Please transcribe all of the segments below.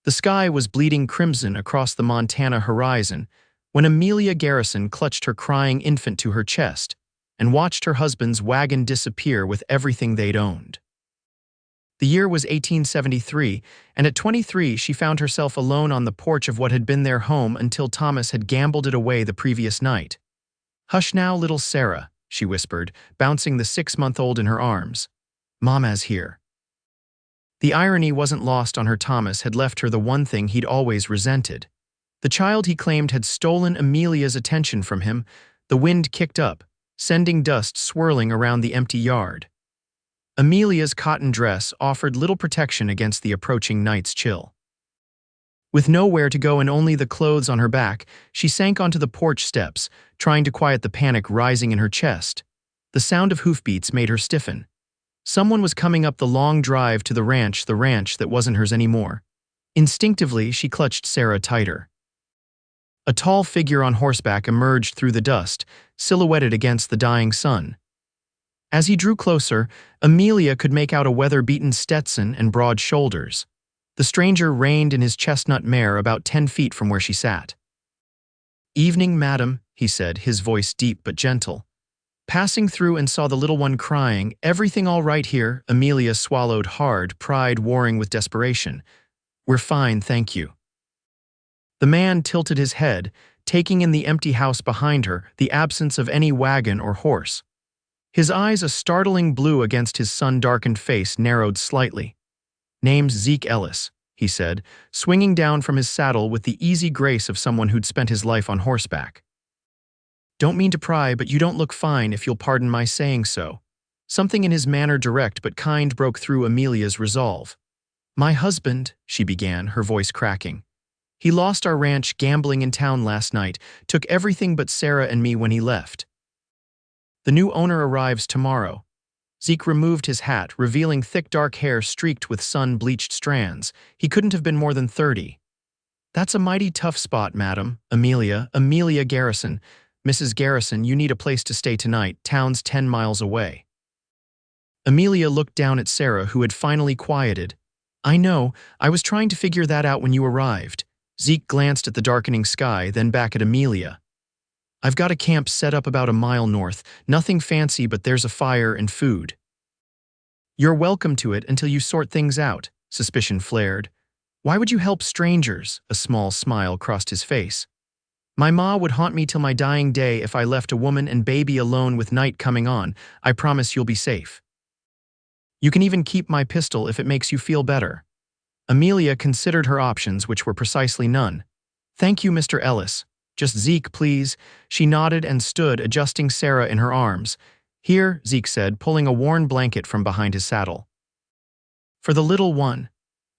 The sky was bleeding crimson across the Montana horizon when Amelia Garrison clutched her crying infant to her chest and watched her husband's wagon disappear with everything they'd owned. The year was 1873, and at 23 she found herself alone on the porch of what had been their home until Thomas had gambled it away the previous night. "Hush now, little Sarah," she whispered, bouncing the 6-month-old in her arms. "Mama's here." The irony wasn't lost on her. Thomas had left her the one thing he'd always resented. The child he claimed had stolen Amelia's attention from him. The wind kicked up, sending dust swirling around the empty yard. Amelia's cotton dress offered little protection against the approaching night's chill. With nowhere to go and only the clothes on her back, she sank onto the porch steps, trying to quiet the panic rising in her chest. The sound of hoofbeats made her stiffen. Someone was coming up the long drive to the ranch that wasn't hers anymore. Instinctively, she clutched Sarah tighter. A tall figure on horseback emerged through the dust, silhouetted against the dying sun. As he drew closer, Amelia could make out a weather-beaten Stetson and broad shoulders. The stranger reined in his chestnut mare about 10 feet from where she sat. "Evening, madam," he said, his voice deep but gentle. "Passing through and saw the little one crying. Everything all right here?" Amelia swallowed hard, pride warring with desperation. "We're fine, thank you." The man tilted his head, taking in the empty house behind her, the absence of any wagon or horse. His eyes, a startling blue against his sun-darkened face, narrowed slightly. "Name's Zeke Ellis," he said, swinging down from his saddle with the easy grace of someone who'd spent his life on horseback. "Don't mean to pry, but you don't look fine, if you'll pardon my saying so." Something in his manner, direct but kind, broke through Amelia's resolve. "My husband," she began, her voice cracking. "He lost our ranch gambling in town last night, took everything but Sarah and me when he left. The new owner arrives tomorrow." Zeke removed his hat, revealing thick dark hair streaked with sun-bleached strands. He couldn't have been more than 30. "That's a mighty tough spot, madam." Amelia Garrison. "Mrs. Garrison, you need a place to stay tonight. Town's 10 miles away." Amelia looked down at Sarah, who had finally quieted. "I know, I was trying to figure that out when you arrived." Zeke glanced at the darkening sky, then back at Amelia. "I've got a camp set up about a mile north. Nothing fancy, but there's a fire and food. You're welcome to it until you sort things out." Suspicion flared. "Why would you help strangers?" A small smile crossed his face. "My ma would haunt me till my dying day if I left a woman and baby alone with night coming on. I promise you'll be safe. You can even keep my pistol if it makes you feel better." Amelia considered her options, which were precisely none. "Thank you, Mr. Ellis. Just Zeke, please." She nodded and stood, adjusting Sarah in her arms. "Here," Zeke said, pulling a worn blanket from behind his saddle. "For the little one."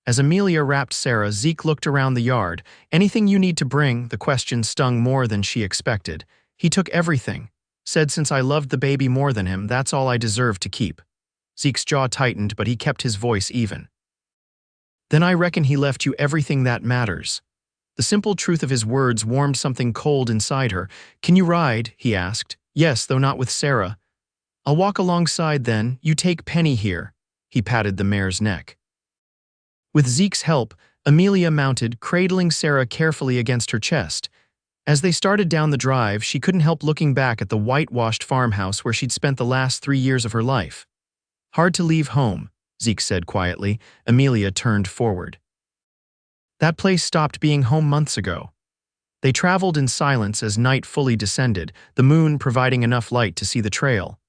As Amelia wrapped Sarah, Zeke looked around the yard. "Anything you need to bring?" The question stung more than she expected. "He took everything. Said since I loved the baby more than him, that's all I deserved to keep." Zeke's jaw tightened, but he kept his voice even. "Then I reckon he left you everything that matters." The simple truth of his words warmed something cold inside her. "Can you ride?" he asked. "Yes, though not with Sarah." "I'll walk alongside then. You take Penny here." He patted the mare's neck. With Zeke's help, Amelia mounted, cradling Sarah carefully against her chest. As they started down the drive, she couldn't help looking back at the whitewashed farmhouse where she'd spent the last 3 years of her life. "Hard to leave home," Zeke said quietly. Amelia turned forward. "That place stopped being home months ago." They traveled in silence as night fully descended, the moon providing enough light to see the trail.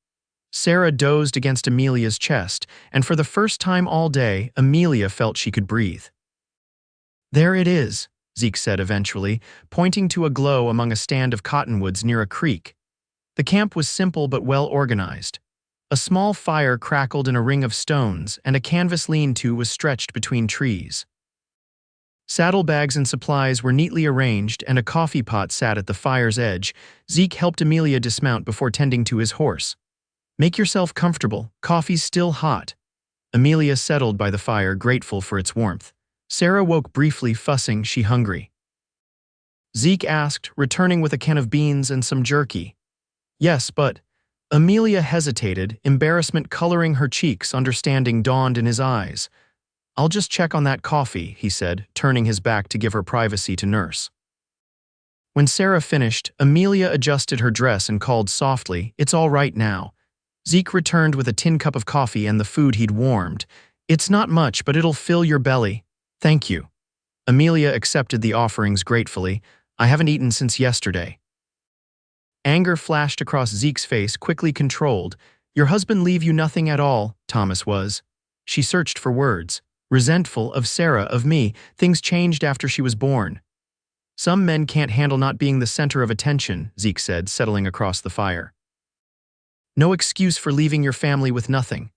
Sarah dozed against Amelia's chest, and for the first time all day, Amelia felt she could breathe. "There it is," Zeke said eventually, pointing to a glow among a stand of cottonwoods near a creek. The camp was simple but well organized. A small fire crackled in a ring of stones, and a canvas lean-to was stretched between trees. Saddlebags and supplies were neatly arranged, and a coffee pot sat at the fire's edge. Zeke helped Amelia dismount before tending to his horse. "Make yourself comfortable. Coffee's still hot." Amelia settled by the fire, grateful for its warmth. Sarah woke briefly, fussing, "She hungry?" Zeke asked, returning with a can of beans and some jerky. "Yes, but—" Amelia hesitated, embarrassment coloring her cheeks. Understanding dawned in his eyes. I'll just check on that coffee, he said, turning his back to give her privacy to nurse. When Sarah finished, Amelia adjusted her dress and called softly, "It's all right now." Zeke returned with a tin cup of coffee and the food he'd warmed. "It's not much, but it'll fill your belly. Thank you." Amelia accepted the offerings gratefully. "I haven't eaten since yesterday." Anger flashed across Zeke's face, quickly controlled. "Your husband leave you nothing at all," Thomas was. She searched for words. "Resentful of Sarah, of me. Things changed after she was born." "Some men can't handle not being the center of attention," Zeke said, settling across the fire. "No excuse for leaving your family with nothing."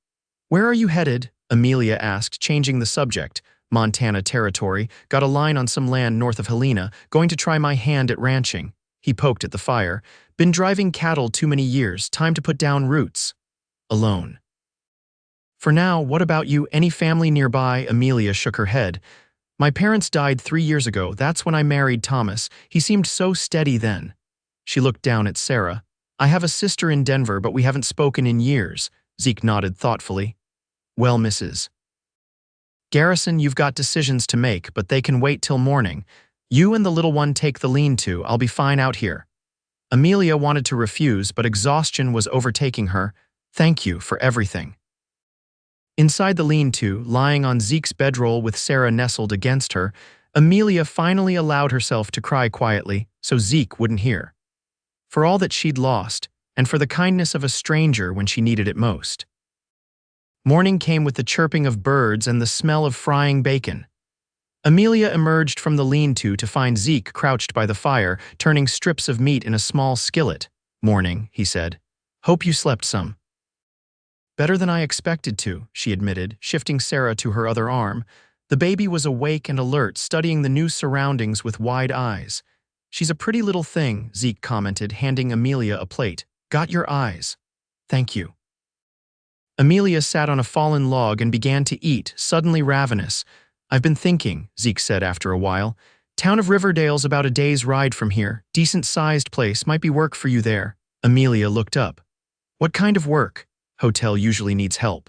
"Where are you headed?" Amelia asked, changing the subject. "Montana territory, got a line on some land north of Helena, going to try my hand at ranching." He poked at the fire. "Been driving cattle too many years, time to put down roots." "Alone." "For now, what about you? Any family nearby?" Amelia shook her head. "My parents died 3 years ago, that's when I married Thomas. He seemed so steady then." She looked down at Sarah. "I have a sister in Denver, but we haven't spoken in years." Zeke nodded thoughtfully. "Well, Mrs. Garrison, you've got decisions to make, but they can wait till morning. You and the little one take the lean-to, I'll be fine out here." Amelia wanted to refuse, but exhaustion was overtaking her. "Thank you for everything." Inside the lean-to, lying on Zeke's bedroll with Sarah nestled against her, Amelia finally allowed herself to cry quietly, so Zeke wouldn't hear. For all that she'd lost, and for the kindness of a stranger when she needed it most. Morning came with the chirping of birds and the smell of frying bacon. Amelia emerged from the lean-to to find Zeke crouched by the fire, turning strips of meat in a small skillet. "Morning," he said. "Hope you slept some." "Better than I expected to," she admitted, shifting Sarah to her other arm. The baby was awake and alert, studying the new surroundings with wide eyes. "She's a pretty little thing," Zeke commented, handing Amelia a plate. "Got your eyes." "Thank you." Amelia sat on a fallen log and began to eat, suddenly ravenous. "I've been thinking," Zeke said after a while. "Town of Riverdale's about a day's ride from here. Decent-sized place, might be work for you there." Amelia looked up. "What kind of work?" "Hotel usually needs help."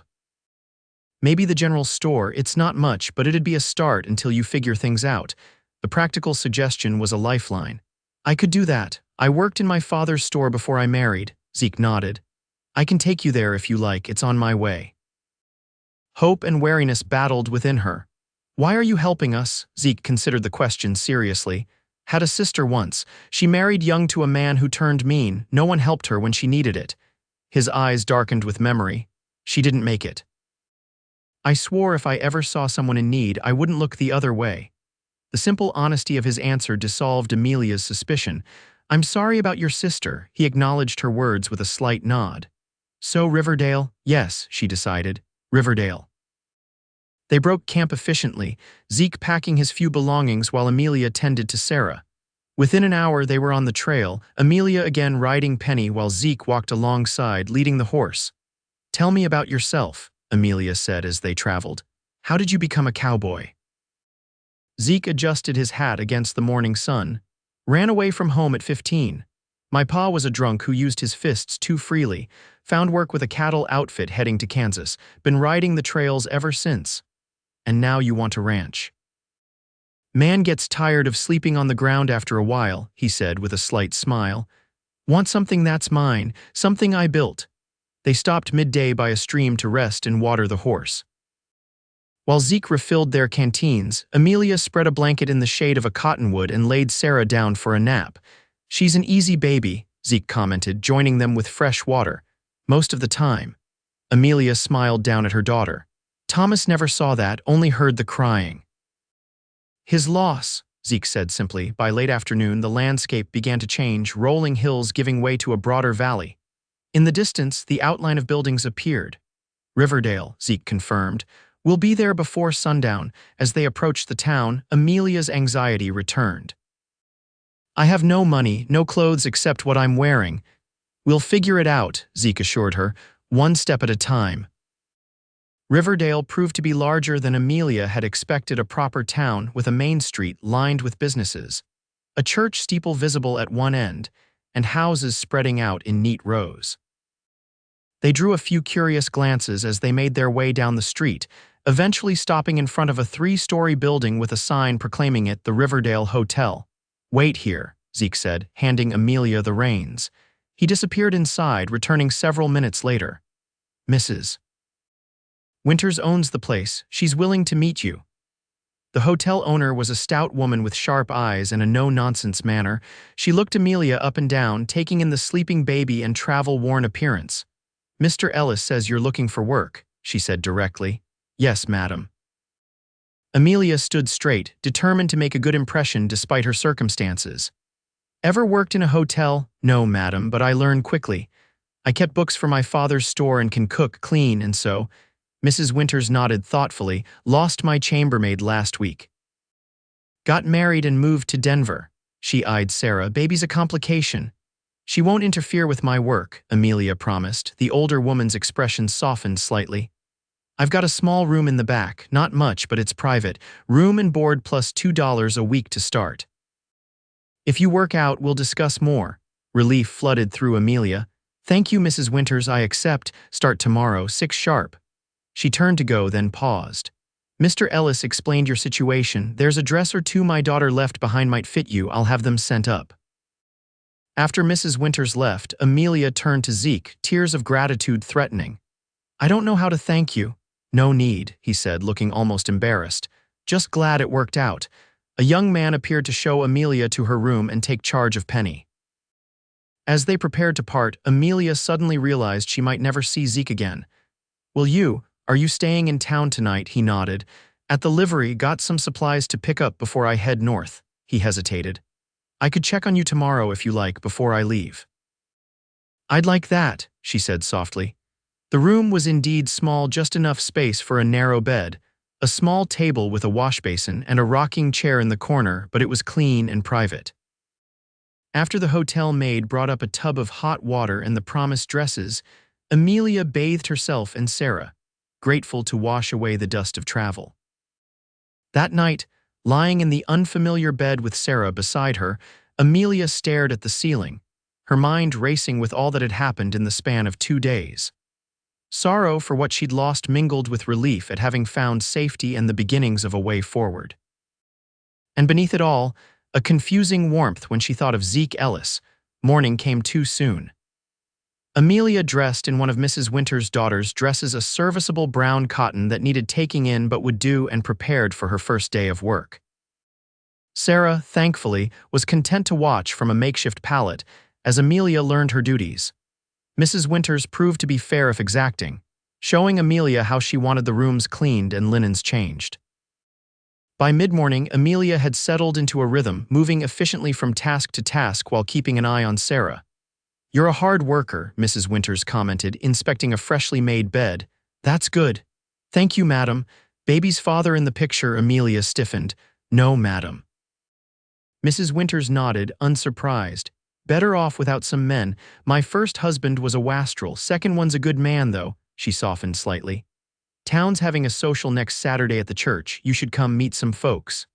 "Maybe the general store, it's not much, but it'd be a start until you figure things out." The practical suggestion was a lifeline. "I could do that. I worked in my father's store before I married." Zeke nodded. "I can take you there if you like, it's on my way." Hope and wariness battled within her. "Why are you helping us?" Zeke considered the question seriously. "Had a sister once. She married young to a man who turned mean. No one helped her when she needed it." His eyes darkened with memory. "She didn't make it. I swore if I ever saw someone in need, I wouldn't look the other way." The simple honesty of his answer dissolved Amelia's suspicion. "I'm sorry about your sister," he acknowledged her words with a slight nod. "So Riverdale?" "Yes," she decided. "Riverdale." They broke camp efficiently, Zeke packing his few belongings while Amelia tended to Sarah. Within an hour they were on the trail, Amelia again riding Penny while Zeke walked alongside, leading the horse. "Tell me about yourself," Amelia said as they traveled. "How did you become a cowboy?" Zeke adjusted his hat against the morning sun. "Ran away from home at 15. My pa was a drunk who used his fists too freely. Found work with a cattle outfit heading to Kansas. Been riding the trails ever since." "And now you want a ranch." "Man gets tired of sleeping on the ground after a while," he said with a slight smile. "Want something that's mine, something I built." They stopped midday by a stream to rest and water the horse. While Zeke refilled their canteens, Amelia spread a blanket in the shade of a cottonwood and laid Sarah down for a nap. "She's an easy baby," Zeke commented, joining them with fresh water. "Most of the time." Amelia smiled down at her daughter. "Thomas never saw that, only heard the crying." "His loss," Zeke said simply. By late afternoon, the landscape began to change, rolling hills giving way to a broader valley. In the distance, the outline of buildings appeared. "Riverdale," Zeke confirmed. "We'll be there before sundown." As they approached the town, Amelia's anxiety returned. "I have no money, no clothes except what I'm wearing." "We'll figure it out," Zeke assured her, "one step at a time." Riverdale proved to be larger than Amelia had expected, a proper town with a main street lined with businesses, a church steeple visible at one end, and houses spreading out in neat rows. They drew a few curious glances as they made their way down the street. eventually stopping in front of a 3-story building with a sign proclaiming it the Riverdale Hotel. "Wait here," Zeke said, handing Amelia the reins. He disappeared inside, returning several minutes later. "Mrs. Winters owns the place. She's willing to meet you." The hotel owner was a stout woman with sharp eyes and a no-nonsense manner. She looked Amelia up and down, taking in the sleeping baby and travel-worn appearance. "Mr. Ellis says you're looking for work," she said directly. "Yes, madam." Amelia stood straight, determined to make a good impression despite her circumstances. "Ever worked in a hotel?" "No, madam, but I learned quickly. I kept books for my father's store and can cook, clean, and so—" Mrs. Winters nodded thoughtfully. "Lost my chambermaid last week. Got married and moved to Denver." She eyed Sarah. "Baby's a complication." "She won't interfere with my work," Amelia promised. The older woman's expression softened slightly. "I've got a small room in the back. Not much, but it's private. Room and board plus $2 a week to start. If you work out, we'll discuss more." Relief flooded through Amelia. "Thank you, Mrs. Winters, I accept. Start tomorrow, 6 sharp." She turned to go, then paused. "Mr. Ellis explained your situation. There's a dress or two my daughter left behind might fit you. I'll have them sent up." After Mrs. Winters left, Amelia turned to Zeke, tears of gratitude threatening. "I don't know how to thank you." "No need," he said, looking almost embarrassed. "Just glad it worked out." A young man appeared to show Amelia to her room and take charge of Penny. As they prepared to part, Amelia suddenly realized she might never see Zeke again. Are you staying in town tonight?" He nodded. "At the livery, got some supplies to pick up before I head north." He hesitated. "I could check on you tomorrow if you like, before I leave." "I'd like that," she said softly. The room was indeed small, just enough space for a narrow bed, a small table with a washbasin, and a rocking chair in the corner, but it was clean and private. After the hotel maid brought up a tub of hot water and the promised dresses, Amelia bathed herself and Sarah, grateful to wash away the dust of travel. That night, lying in the unfamiliar bed with Sarah beside her, Amelia stared at the ceiling, her mind racing with all that had happened in the span of 2 days. Sorrow for what she'd lost mingled with relief at having found safety and the beginnings of a way forward. And beneath it all, a confusing warmth when she thought of Zeke Ellis. Morning came too soon. Amelia dressed in one of Mrs. Winters' daughter's dresses, a serviceable brown cotton that needed taking in but would do, and prepared for her first day of work. Sarah, thankfully, was content to watch from a makeshift pallet as Amelia learned her duties. Mrs. Winters proved to be fair if exacting, showing Amelia how she wanted the rooms cleaned and linens changed. By mid-morning, Amelia had settled into a rhythm, moving efficiently from task to task while keeping an eye on Sarah. "You're a hard worker," Mrs. Winters commented, inspecting a freshly made bed. "That's good." "Thank you, madam." "Baby's father in the picture?" Amelia stiffened. "No, madam." Mrs. Winters nodded, unsurprised. "Better off without some men. My first husband was a wastrel. Second one's a good man, though." She softened slightly. "Town's having a social next Saturday at the church. You should come meet some folks."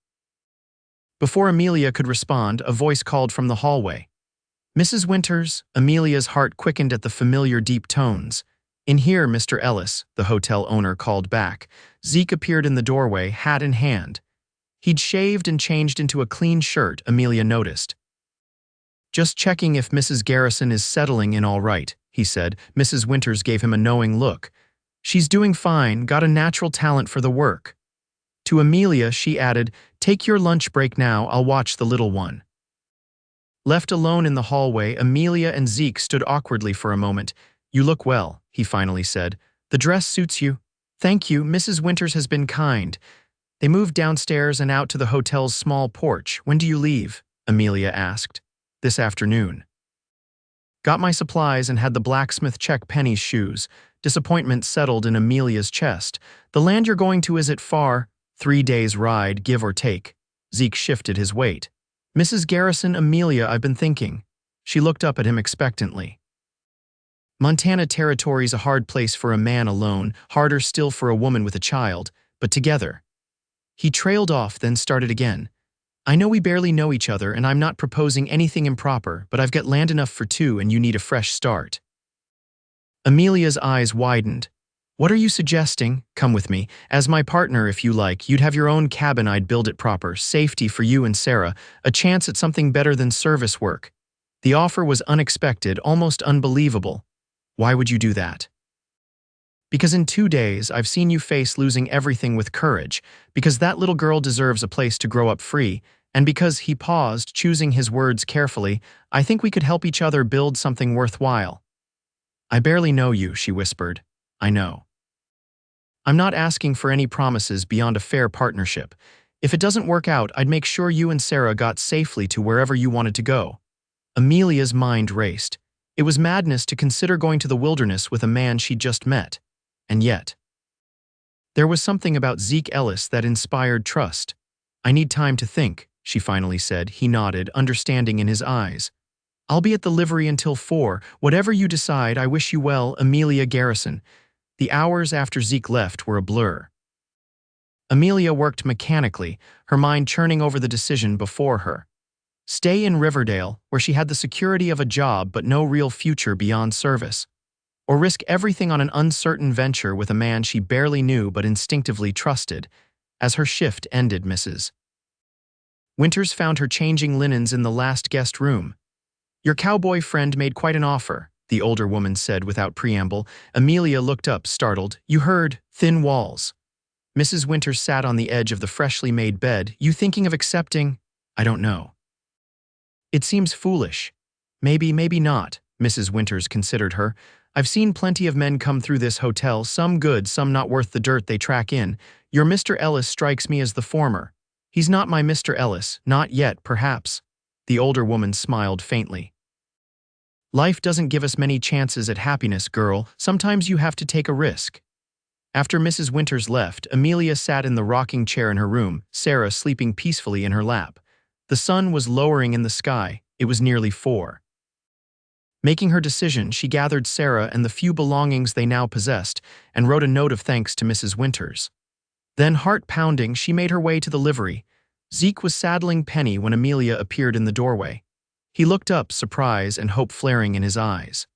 Before Amelia could respond, a voice called from the hallway. "Mrs. Winters?" Amelia's heart quickened at the familiar deep tones. "In here, Mr. Ellis," the hotel owner called back. Zeke appeared in the doorway, hat in hand. He'd shaved and changed into a clean shirt, Amelia noticed. "Just checking if Mrs. Garrison is settling in all right," he said. Mrs. Winters gave him a knowing look. "She's doing fine, got a natural talent for the work." To Amelia, she added, "Take your lunch break now, I'll watch the little one." Left alone in the hallway, Amelia and Zeke stood awkwardly for a moment. "You look well," he finally said. "The dress suits you." "Thank you, Mrs. Winters has been kind." They moved downstairs and out to the hotel's small porch. "When do you leave?" Amelia asked. "This afternoon." "Got my supplies and had the blacksmith check Penny's shoes." Disappointment settled in Amelia's chest. "The land you're going to, is it far?" 3 days' ride, give or take." Zeke shifted his weight. "Mrs. Garrison, Amelia, I've been thinking." She looked up at him expectantly. "Montana Territory's a hard place for a man alone, harder still for a woman with a child, but together." He trailed off, then started again. "I know we barely know each other, and I'm not proposing anything improper, but I've got land enough for 2 and you need a fresh start." Amelia's eyes widened. What are you suggesting? Come with me. As my partner, if you like, you'd have your own cabin. I'd build it proper. Safety for you and Sarah. A chance at something better than service work. The offer was unexpected, almost unbelievable. Why would you do that? Because in 2 days, I've seen you face losing everything with courage, because that little girl deserves a place to grow up free, and because he paused, choosing his words carefully, I think we could help each other build something worthwhile. I barely know you, she whispered. I know. I'm not asking for any promises beyond a fair partnership. If it doesn't work out, I'd make sure you and Sarah got safely to wherever you wanted to go. Amelia's mind raced. It was madness to consider going to the wilderness with a man she'd just met. And yet, there was something about Zeke Ellis that inspired trust. I need time to think, she finally said. He nodded, understanding in his eyes. I'll be at the livery until 4. Whatever you decide, I wish you well, Amelia Garrison. The hours after Zeke left were a blur. Amelia worked mechanically, her mind churning over the decision before her. Stay in Riverdale, where she had the security of a job but no real future beyond service. Or risk everything on an uncertain venture with a man she barely knew but instinctively trusted. As her shift ended, Mrs. Winters found her changing linens in the last guest room. Your cowboy friend made quite an offer, the older woman said without preamble. Amelia looked up, startled. You heard, thin walls. Mrs. Winters sat on the edge of the freshly made bed. You thinking of accepting? I don't know. It seems foolish. Maybe not, Mrs. Winters considered her. I've seen plenty of men come through this hotel, some good, some not worth the dirt they track in. Your Mr. Ellis strikes me as the former. He's not my Mr. Ellis, not yet, perhaps. The older woman smiled faintly. Life doesn't give us many chances at happiness, girl. Sometimes you have to take a risk. After Mrs. Winters left, Amelia sat in the rocking chair in her room, Sarah sleeping peacefully in her lap. The sun was lowering in the sky. It was nearly 4. Making her decision, she gathered Sarah and the few belongings they now possessed and wrote a note of thanks to Mrs. Winters. Then, heart-pounding, she made her way to the livery. Zeke was saddling Penny when Amelia appeared in the doorway. He looked up, surprise and hope flaring in his eyes.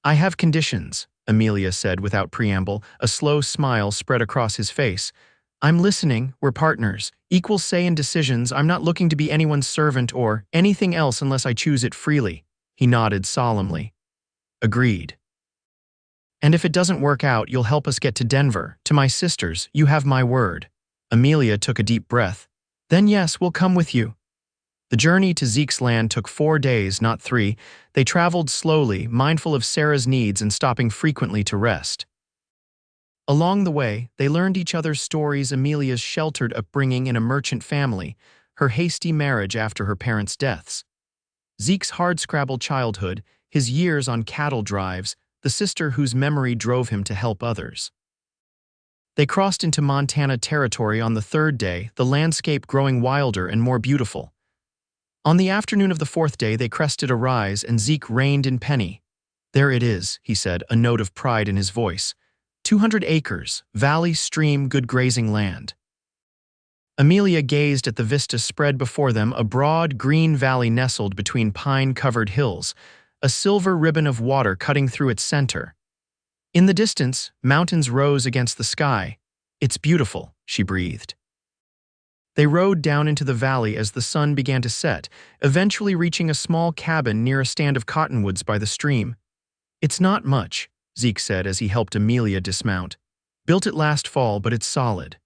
I have conditions, Amelia said without preamble. A slow smile spread across his face. I'm listening. We're partners. Equal say in decisions. I'm not looking to be anyone's servant or anything else unless I choose it freely. He nodded solemnly. Agreed. And if it doesn't work out, you'll help us get to Denver, to my sisters. You have my word. Amelia took a deep breath. Then yes, we'll come with you. The journey to Zeke's land took 4 days, not 3. They traveled slowly, mindful of Sarah's needs and stopping frequently to rest. Along the way, they learned each other's stories: Amelia's sheltered upbringing in a merchant family, her hasty marriage after her parents' deaths, Zeke's hardscrabble childhood, his years on cattle drives, the sister whose memory drove him to help others. They crossed into Montana territory on the 3rd day, the landscape growing wilder and more beautiful. On the afternoon of the 4th day, they crested a rise and Zeke reined in Penny. There it is, he said, a note of pride in his voice. 200 acres, valley, stream, good grazing land. Amelia gazed at the vista spread before them, a broad, green valley nestled between pine-covered hills, a silver ribbon of water cutting through its center. In the distance, mountains rose against the sky. It's beautiful, she breathed. They rode down into the valley as the sun began to set, eventually reaching a small cabin near a stand of cottonwoods by the stream. It's not much, Zeke said as he helped Amelia dismount. Built it last fall, but it's solid.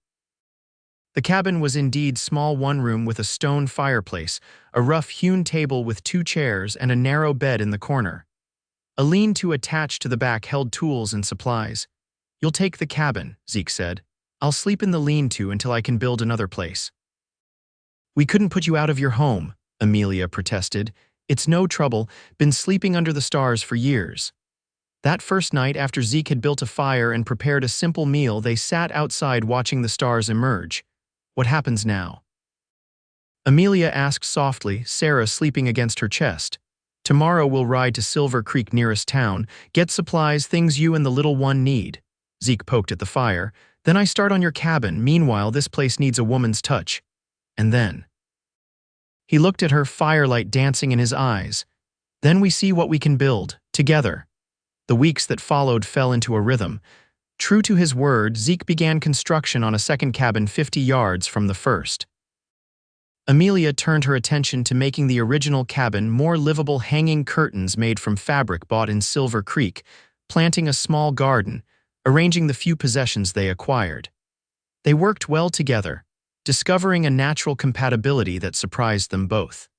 The cabin was indeed small, one room with a stone fireplace, a rough-hewn table with 2 chairs, and a narrow bed in the corner. A lean-to attached to the back held tools and supplies. You'll take the cabin, Zeke said. I'll sleep in the lean-to until I can build another place. We couldn't put you out of your home, Amelia protested. It's no trouble, been sleeping under the stars for years. That first night, after Zeke had built a fire and prepared a simple meal, they sat outside watching the stars emerge. What happens now? Amelia asked softly, Sarah sleeping against her chest. Tomorrow we'll ride to Silver Creek, nearest town, get supplies, things you and the little one need. Zeke poked at the fire. Then I start on your cabin. Meanwhile, this place needs a woman's touch. And then. He looked at her, firelight dancing in his eyes. Then we see what we can build, together. The weeks that followed fell into a rhythm. True to his word, Zeke began construction on a second cabin 50 yards from the first. Amelia turned her attention to making the original cabin more livable, hanging curtains made from fabric bought in Silver Creek, planting a small garden, arranging the few possessions they acquired. They worked well together, discovering a natural compatibility that surprised them both.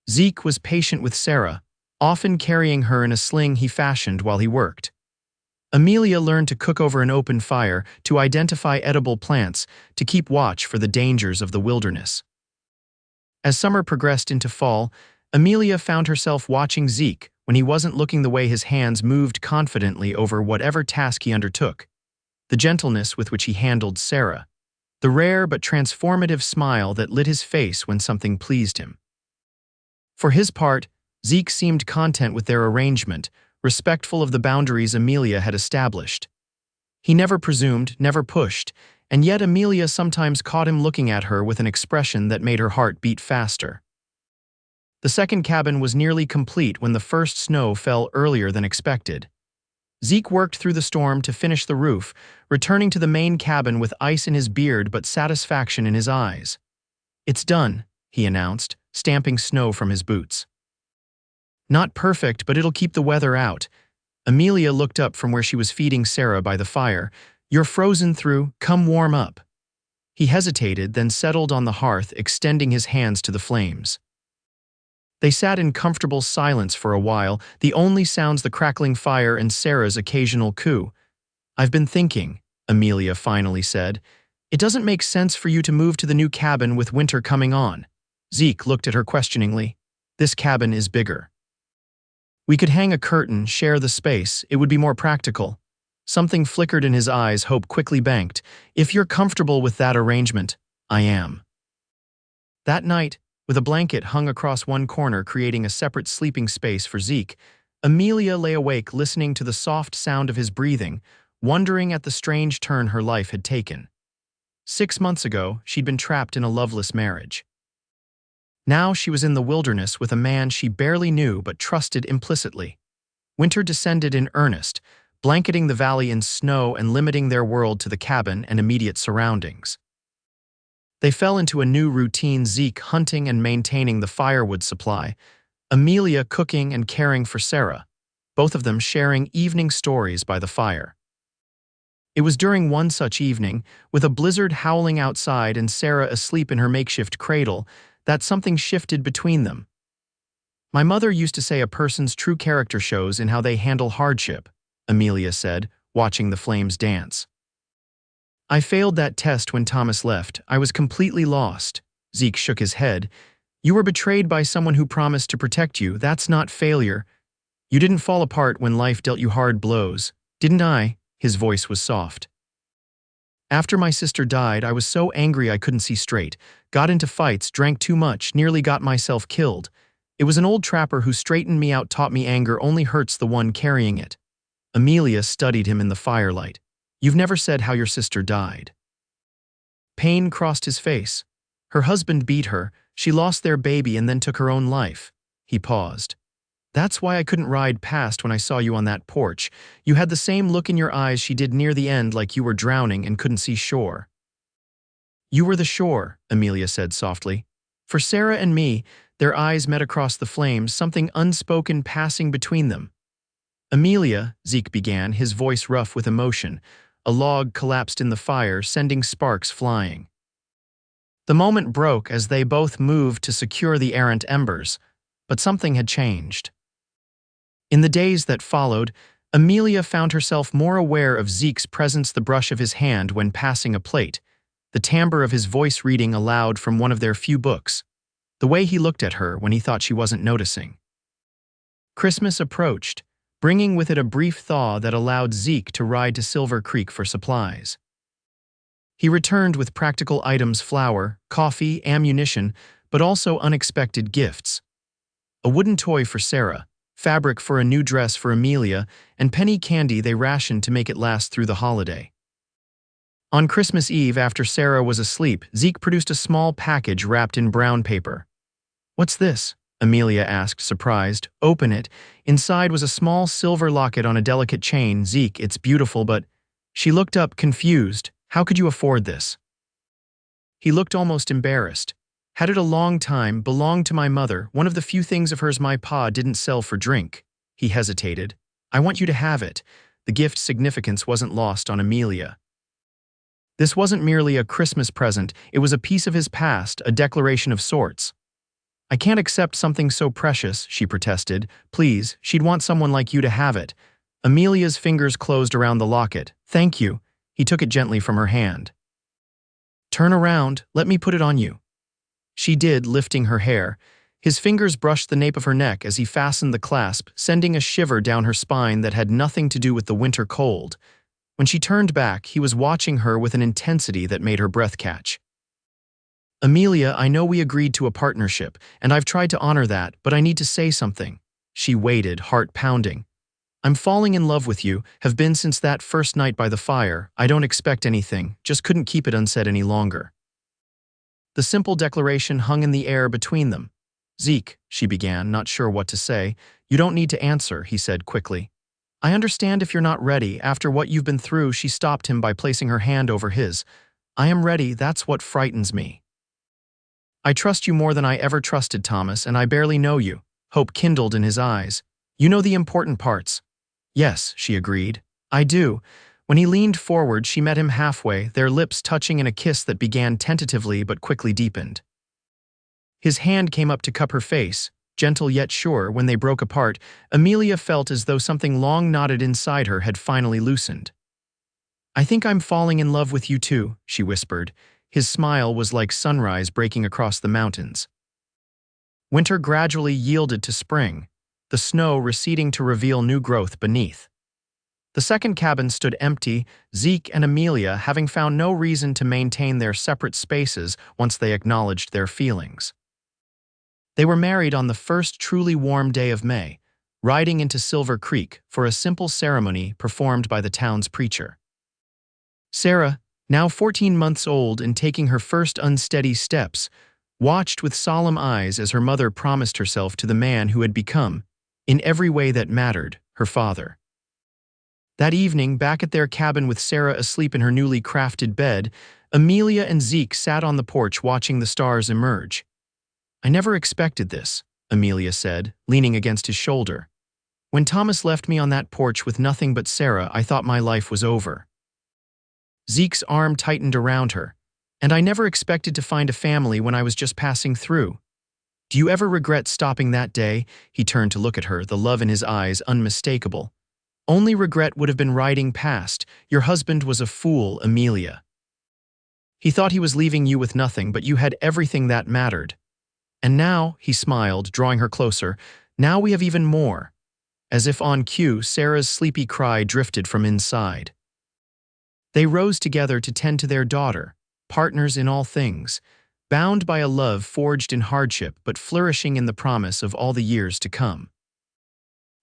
Zeke was patient with Sarah, often carrying her in a sling he fashioned while he worked. Amelia learned to cook over an open fire, to identify edible plants, to keep watch for the dangers of the wilderness. As summer progressed into fall, Amelia found herself watching Zeke when he wasn't looking, the way his hands moved confidently over whatever task he undertook, the gentleness with which he handled Sarah, the rare but transformative smile that lit his face when something pleased him. For his part, Zeke seemed content with their arrangement, respectful of the boundaries Amelia had established. He never presumed, never pushed, and yet Amelia sometimes caught him looking at her with an expression that made her heart beat faster. The second cabin was nearly complete when the first snow fell earlier than expected. Zeke worked through the storm to finish the roof, returning to the main cabin with ice in his beard but satisfaction in his eyes. "It's done," he announced, stamping snow from his boots. "Not perfect, but it'll keep the weather out." Amelia looked up from where she was feeding Sarah by the fire. "You're frozen through, come warm up." He hesitated, then settled on the hearth, extending his hands to the flames. They sat in comfortable silence for a while, the only sounds the crackling fire and Sarah's occasional coo. "I've been thinking," Amelia finally said. "It doesn't make sense for you to move to the new cabin with winter coming on." Zeke looked at her questioningly. "This cabin is bigger. We could hang a curtain, share the space, it would be more practical." Something flickered in his eyes, hope quickly banked. "If you're comfortable with that arrangement, I am." That night, with a blanket hung across one corner creating a separate sleeping space for Zeke, Amelia lay awake listening to the soft sound of his breathing, wondering at the strange turn her life had taken. 6 months ago, she'd been trapped in a loveless marriage. Now she was in the wilderness with a man she barely knew but trusted implicitly. Winter descended in earnest, blanketing the valley in snow and limiting their world to the cabin and immediate surroundings. They fell into a new routine, Zeke hunting and maintaining the firewood supply, Amelia cooking and caring for Sarah, both of them sharing evening stories by the fire. It was during one such evening, with a blizzard howling outside and Sarah asleep in her makeshift cradle, that something shifted between them. "My mother used to say a person's true character shows in how they handle hardship," Amelia said, watching the flames dance. "I failed that test when Thomas left. I was completely lost." Zeke shook his head. "You were betrayed by someone who promised to protect you. That's not failure. You didn't fall apart when life dealt you hard blows. Didn't I?" His voice was soft. "After my sister died, I was so angry I couldn't see straight. Got into fights, drank too much, nearly got myself killed. It was an old trapper who straightened me out, taught me anger only hurts the one carrying it." Amelia studied him in the firelight. "You've never said how your sister died." Pain crossed his face. "Her husband beat her, she lost their baby and then took her own life." He paused. "That's why I couldn't ride past when I saw you on that porch. You had the same look in your eyes she did near the end, like you were drowning and couldn't see shore." "You were the shore," Amelia said softly. For Sarah and me, their eyes met across the flames, something unspoken passing between them. "Amelia," Zeke began, his voice rough with emotion. A log collapsed in the fire, sending sparks flying. The moment broke as they both moved to secure the errant embers, but something had changed. In the days that followed, Amelia found herself more aware of Zeke's presence, the brush of his hand when passing a plate, the timbre of his voice reading aloud from one of their few books, the way he looked at her when he thought she wasn't noticing. Christmas approached, bringing with it a brief thaw that allowed Zeke to ride to Silver Creek for supplies. He returned with practical items: flour, coffee, ammunition, but also unexpected gifts. A wooden toy for Sarah, fabric for a new dress for Amelia, and penny candy they rationed to make it last through the holiday. On Christmas Eve, after Sarah was asleep, Zeke produced a small package wrapped in brown paper. "What's this?" Amelia asked, surprised. "Open it." Inside was a small silver locket on a delicate chain. "Zeke, it's beautiful, but..." She looked up, confused. How could you afford this? He looked almost embarrassed. Had it a long time, belonged to my mother, one of the few things of hers my pa didn't sell for drink. He hesitated. I want you to have it. The gift's significance wasn't lost on Amelia. This wasn't merely a Christmas present, it was a piece of his past, a declaration of sorts. I can't accept something so precious, she protested. Please, she'd want someone like you to have it. Amelia's fingers closed around the locket. Thank you. He took it gently from her hand. Turn around, let me put it on you. She did, lifting her hair. His fingers brushed the nape of her neck as he fastened the clasp, sending a shiver down her spine that had nothing to do with the winter cold. When she turned back, he was watching her with an intensity that made her breath catch. Amelia, I know we agreed to a partnership, and I've tried to honor that, but I need to say something. She waited, heart pounding. I'm falling in love with you, have been since that first night by the fire. I don't expect anything, just couldn't keep it unsaid any longer. The simple declaration hung in the air between them. Zeke, she began, not sure what to say. You don't need to answer, he said quickly. I understand if you're not ready. After what you've been through, she stopped him by placing her hand over his. I am ready, that's what frightens me. I trust you more than I ever trusted, Thomas, and I barely know you. Hope kindled in his eyes. You know the important parts. Yes, she agreed. I do. When he leaned forward, she met him halfway, their lips touching in a kiss that began tentatively but quickly deepened. His hand came up to cup her face, gentle yet sure. When they broke apart, Amelia felt as though something long knotted inside her had finally loosened. I think I'm falling in love with you too, she whispered. His smile was like sunrise breaking across the mountains. Winter gradually yielded to spring, the snow receding to reveal new growth beneath. The second cabin stood empty, Zeke and Amelia having found no reason to maintain their separate spaces once they acknowledged their feelings. They were married on the first truly warm day of May, riding into Silver Creek for a simple ceremony performed by the town's preacher. Sarah, now 14 months old and taking her first unsteady steps, watched with solemn eyes as her mother promised herself to the man who had become, in every way that mattered, her father. That evening, back at their cabin with Sarah asleep in her newly crafted bed, Amelia and Zeke sat on the porch watching the stars emerge. I never expected this, Amelia said, leaning against his shoulder. When Thomas left me on that porch with nothing but Sarah, I thought my life was over. Zeke's arm tightened around her. And I never expected to find a family when I was just passing through. Do you ever regret stopping that day? He turned to look at her, the love in his eyes unmistakable. Only regret would have been riding past. Your husband was a fool, Amelia. He thought he was leaving you with nothing, but you had everything that mattered. And now, he smiled, drawing her closer, now we have even more. As if on cue, Sarah's sleepy cry drifted from inside. They rose together to tend to their daughter, partners in all things, bound by a love forged in hardship but flourishing in the promise of all the years to come.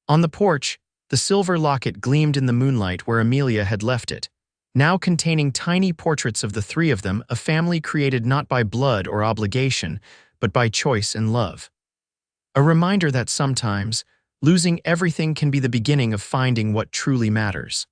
On the porch, the silver locket gleamed in the moonlight where Amelia had left it, now containing tiny portraits of the three of them, a family created not by blood or obligation, but by choice and love. A reminder that sometimes, losing everything can be the beginning of finding what truly matters.